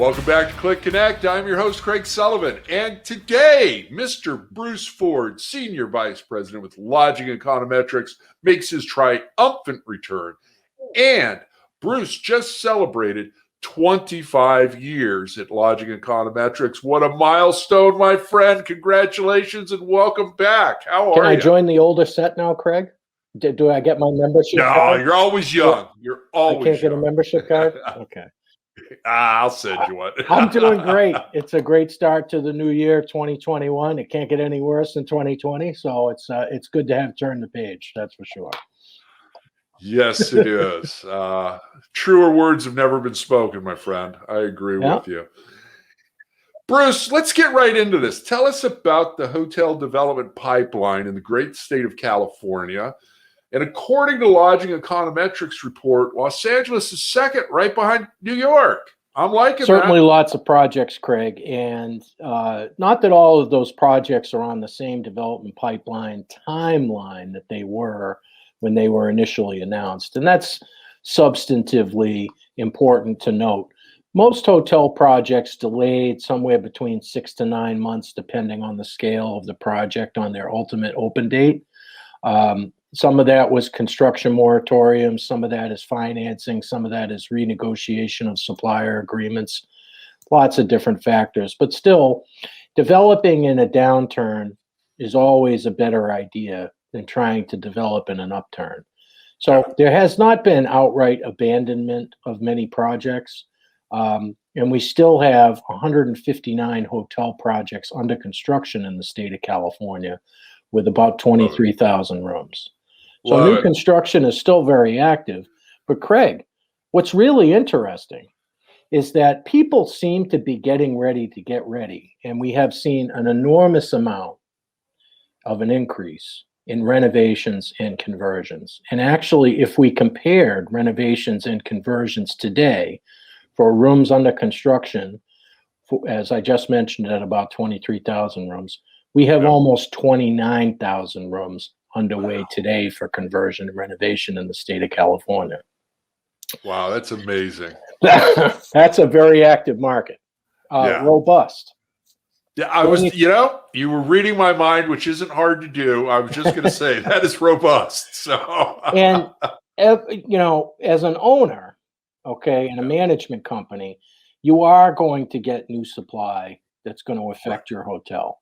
Welcome back to CLIC Connect. I'm your host, Craig Sullivan. And today, Mr. Bruce Ford, Senior Vice President with Lodging Econometrics, makes his triumphant return. And Bruce just celebrated 25 years at Lodging Econometrics. What a milestone, my friend. Congratulations and welcome back. How are you? Can I join the older set now, Craig? Do I get my membership card? No, you're always young. You're always I can't get young. a membership card? Okay. I'll send you one. I'm doing great. It's a great start to the new year, 2021. It can't get any worse than 2020. So it's good to have turned the page. That's for sure. Yes, it is. Truer words have never been spoken, my friend. I agree with you. Bruce, let's get right into this. Tell us about the hotel development pipeline in the great state of California. And according to Lodging Econometrics report, Los Angeles is second, right behind New York. I'm liking Certainly that. Lots of projects, Craig. And not that all of those projects are on the same development pipeline timeline that they were when they were initially announced. And that's substantively important to note. Most hotel projects delayed somewhere between 6 to 9 months, depending on the scale of the project on their ultimate open date. Some of that was construction moratoriums, some of that is financing, some of that is renegotiation of supplier agreements, lots of different factors. But still, developing in a downturn is always a better idea than trying to develop in an upturn. So there has not been outright abandonment of many projects. And we still have 159 hotel projects under construction in the state of California with about 23,000 rooms. So new construction is still very active. But Craig, what's really interesting is that people seem to be getting ready to get ready. And we have seen an enormous amount of an increase in renovations and conversions. And actually, if we compared renovations and conversions today for rooms under construction, as I just mentioned, at about 23,000 rooms, we have almost 29,000 rooms underway today for conversion and renovation in the state of California. Wow, that's amazing. That's a very active market. Robust. Yeah, I was, you were reading my mind, which isn't hard to do. I was just going to say that is robust. So, and as an owner, in a management company, you are going to get new supply that's going to affect your hotel.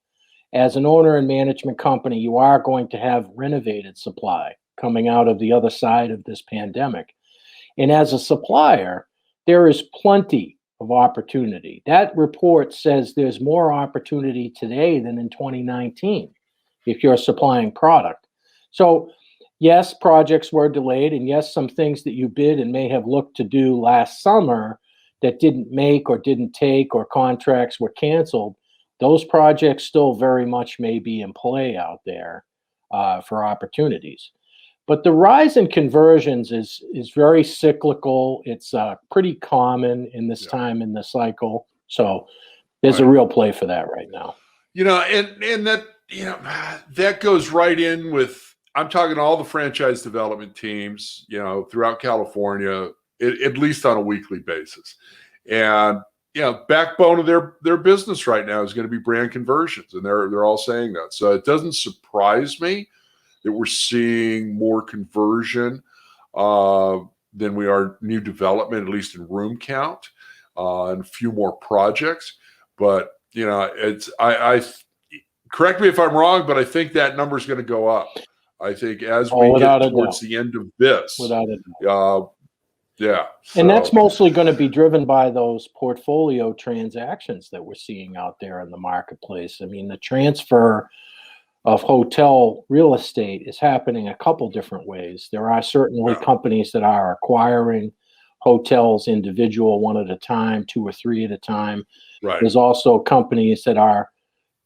As an owner and management company, you are going to have renovated supply coming out of the other side of this pandemic. And as a supplier, there is plenty of opportunity. That report says there's more opportunity today than in 2019 if you're supplying product. So yes, projects were delayed, and yes, some things that you bid and may have looked to do last summer that didn't make or didn't take, or contracts were canceled, those projects still very much may be in play out there for opportunities. But the rise in conversions is very cyclical. It's pretty common in this time in the cycle. So there's a real play for that right now. And that, that goes right in with, I'm talking to all the franchise development teams, throughout California, at least on a weekly basis. And backbone of their business right now is going to be brand conversions, and they're all saying that. So it doesn't surprise me that we're seeing more conversion than we are new development, at least in room count, and a few more projects. But I correct me if I'm wrong, but I think that number is going to go up. I think as we get towards the end of this, without a doubt. Yeah. And that's mostly going to be driven by those portfolio transactions that we're seeing out there in the marketplace. I mean, the transfer of hotel real estate is happening a couple different ways. There are certainly companies that are acquiring hotels individual, one at a time, 2 or 3 at a time. Right. There's also companies that are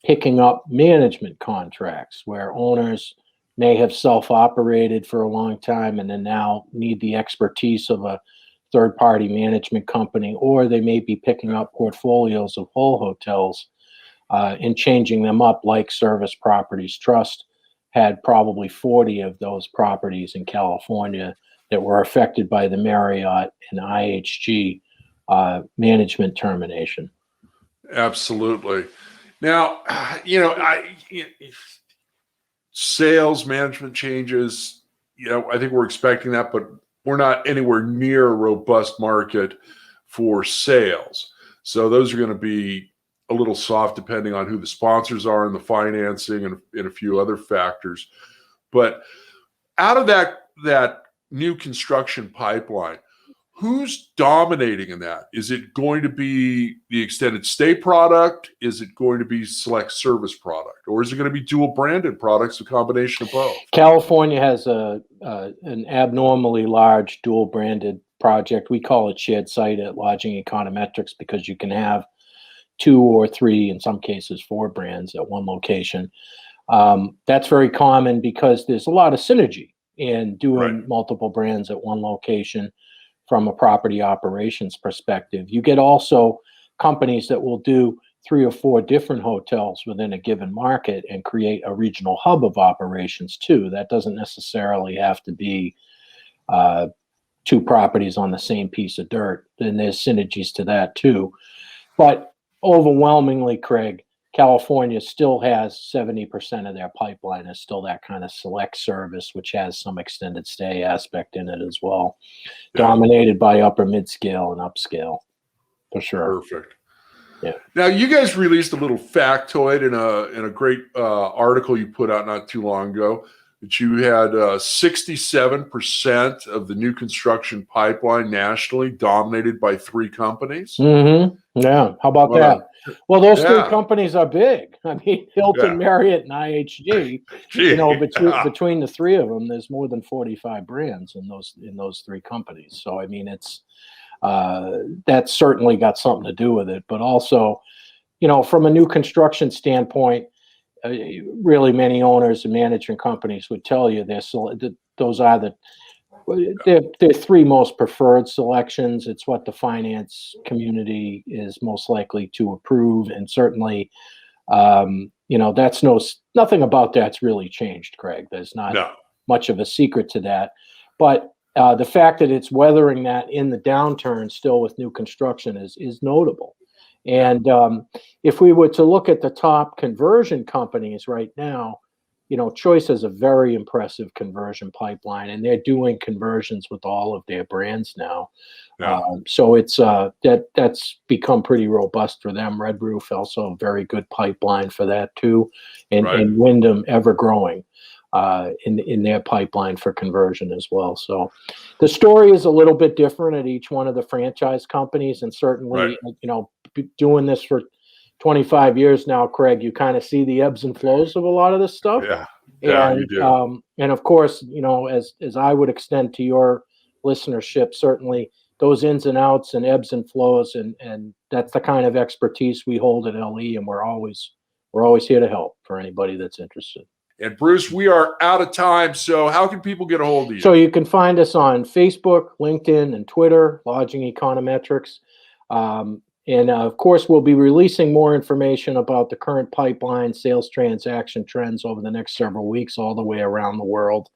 picking up management contracts where owners may have self-operated for a long time and then now need the expertise of a third-party management company, or they may be picking up portfolios of whole hotels and changing them up, like Service Properties Trust had probably 40 of those properties in California that were affected by the Marriott and IHG management termination. Absolutely. Now, sales management changes, I think we're expecting that, but we're not anywhere near a robust market for sales. So those are going to be a little soft depending on who the sponsors are and the financing and a few other factors. But out of that new construction pipeline, who's dominating in that? Is it going to be the extended stay product? Is it going to be select service product? Or is it going to be dual branded products, a combination of both? California has an abnormally large dual branded project. We call it shared site at Lodging Econometrics because you can have 2 or 3, in some cases 4 brands at one location. That's very common because there's a lot of synergy in doing multiple brands at one location. From a property operations perspective, you get also companies that will do 3 or 4 different hotels within a given market and create a regional hub of operations too. That doesn't necessarily have to be 2 properties on the same piece of dirt. Then there's synergies to that too. But overwhelmingly, Craig, California still has 70% of their pipeline is still that kind of select service, which has some extended stay aspect in it as well. Yeah. Dominated by upper mid-scale and upscale, for sure. Perfect. Yeah. Now, you guys released a little factoid in a great article you put out not too long ago that you had 67% of the new construction pipeline nationally dominated by 3 companies. Mm-hmm. Yeah. How about that? Well, those 3 companies are big. I mean, Hilton, Marriott, and IHG. Between the 3 of them, there's more than 45 brands in those 3 companies. So, I mean, it's that's certainly got something to do with it. But also, from a new construction standpoint, really many owners and management companies would tell you those are they're 3 most preferred selections. It's what the finance community is most likely to approve, and certainly, that's nothing about that's really changed, Craig. There's not much of a secret to that, but the fact that it's weathering that in the downturn still with new construction is notable. And if we were to look at the top conversion companies right now, Choice has a very impressive conversion pipeline, and they're doing conversions with all of their brands now. Yeah. So it's that's become pretty robust for them. Red Roof also a very good pipeline for that too, and Wyndham ever growing in their pipeline for conversion as well. So the story is a little bit different at each one of the franchise companies, and certainly doing this for 25 years now, Craig, you kind of see the ebbs and flows of a lot of this stuff. Yeah, you do. And of course, as I would extend to your listenership, certainly those ins and outs and ebbs and flows, and that's the kind of expertise we hold at LE, and we're always here to help for anybody that's interested. And Bruce, we are out of time, so how can people get a hold of you? So you can find us on Facebook, LinkedIn, and Twitter, Lodging Econometrics. And of course, we'll be releasing more information about the current pipeline sales transaction trends over the next several weeks, all the way around the world.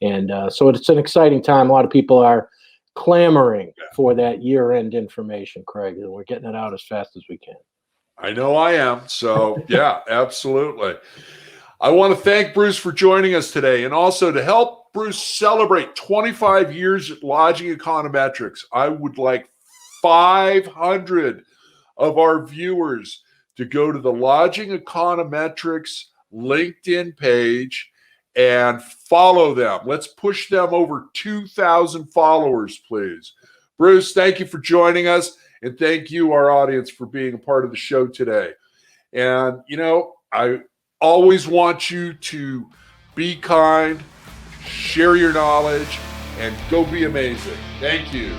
And so it's an exciting time. A lot of people are clamoring for that year-end information, Craig, and we're getting it out as fast as we can. I know I am. So, yeah, absolutely. I want to thank Bruce for joining us today, and also to help Bruce celebrate 25 years at Lodging Econometrics, I would like 500 of our viewers to go to the Lodging Econometrics LinkedIn page and follow them. Let's push them over 2,000 followers, please. Bruce, thank you for joining us, and thank you, our audience, for being a part of the show today. And, I always want you to be kind, share your knowledge, and go be amazing. Thank you.